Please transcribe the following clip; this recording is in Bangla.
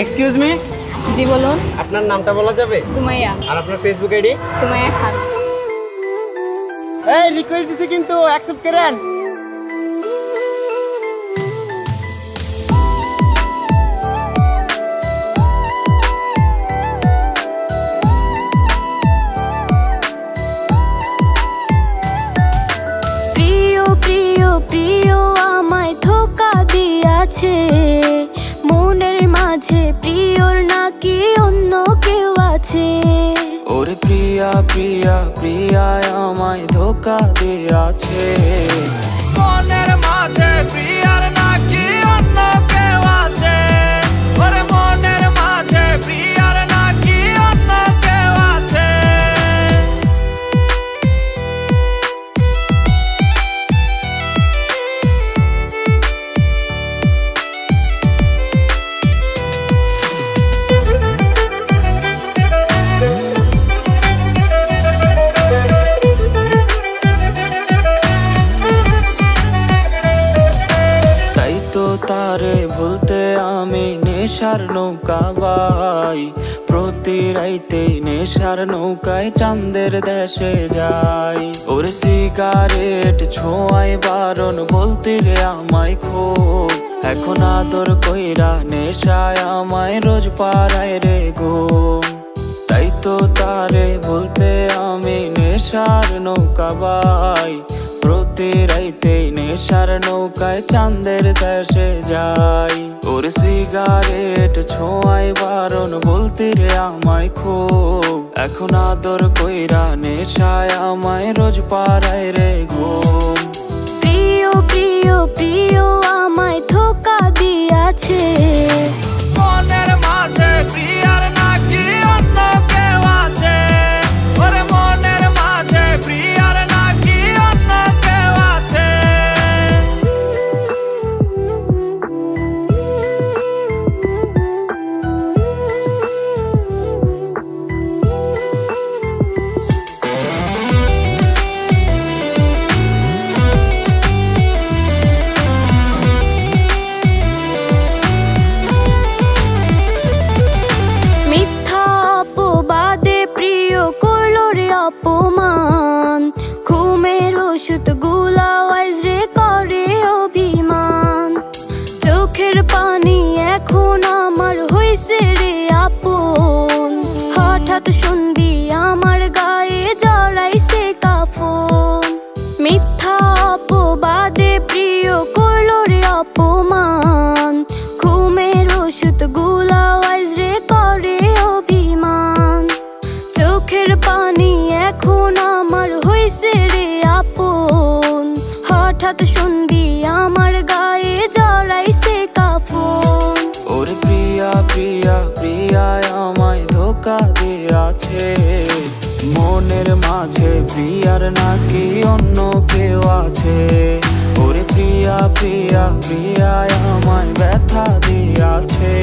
এক্সকিউজ মি, জি বলুন। আপনার নামটা বলা যাবে? সুমাইয়া। আর আপনার ফেসবুক আইডি? সুমাইয়া খান। এই রিকোয়েস্ট দিছি কিন্তু অ্যাকসেপ্ট করেন। প্রিয় প্রিয় প্রিয় আমায় ধোকা দিয়াছে, মনের মাঝে প্রিয়র নাকি অন্য কেউ আছে। ওরে প্রিয়া প্রিয়া প্রিয়া আমায় ধোকা দিয়াছে, মনের মাঝে প্রিয়ার নাকি অন্য কেউ আছে। ওরে মনের মাঝে প্রিয়ার নাকি অন্য কেউ আছে। তাই তো তারে ভুলতে আমি নেশার নৌকা বাই, প্রতি রাইতে নেশার নৌকায় চাঁদের দেশে যাই। ওরে সিগারেট ছোঁয়াই বারণ বলতে রে আমায় খুব, এখন আদর কইরা নেশায় আমায় রোজ পাড়ায় রে ঘুম। তাই তো তারে ভুলতে আমি নেশার নৌকা বাই, প্রতি রাইতে নেশার নৌকায় চাঁদের দেশে যাই। ওর সিগারেট ছোঁয়াই বারণ বলতে রে আমায় খুব, এখন আদর কইরা নেশায় আমায় রোজ পাড়ায় রে ঘুম। প্রিয় প্রিয় প্রিয় আমায় ধোকা দিয়াছে, মনের মাঝে প্রিয়ার নাকি অন্য কেউ আছে। ওরে মনের মাঝে প্রিয়ার নাকি অন্য কেউ আছে। মিথ্যা অপবাদে প্রিয় করলো রে অপমান, ঘুমের ওষুধ গুলা ওয়াইজ রে করে অভিমান। চোখের পানি এখন আমার হইছে রে আপন, হঠাৎ সন্ধি আমার গায়ে জড়াইছে কাফন। মিথ্যা অপবাদে প্রিয় করলো রে অপমান, ঘুমের ওষুধ গুলা ওয়াইজ রে করে অভিমান। চোখের পানি এখন আমার হইছে রে আপন, হঠাৎ সন্ধি আমার গায়ে জড়াইছে কাফন। ওরে প্রিয়া প্রিয়া প্রিয়া আমায় ধোকা দিয়াছে, মনের মাঝে প্রিয়ার নাকি অন্য কেউ আছে। ওরে প্রিয়া প্রিয়া প্রিয়া আমায় ব্যথা দিয়াছে।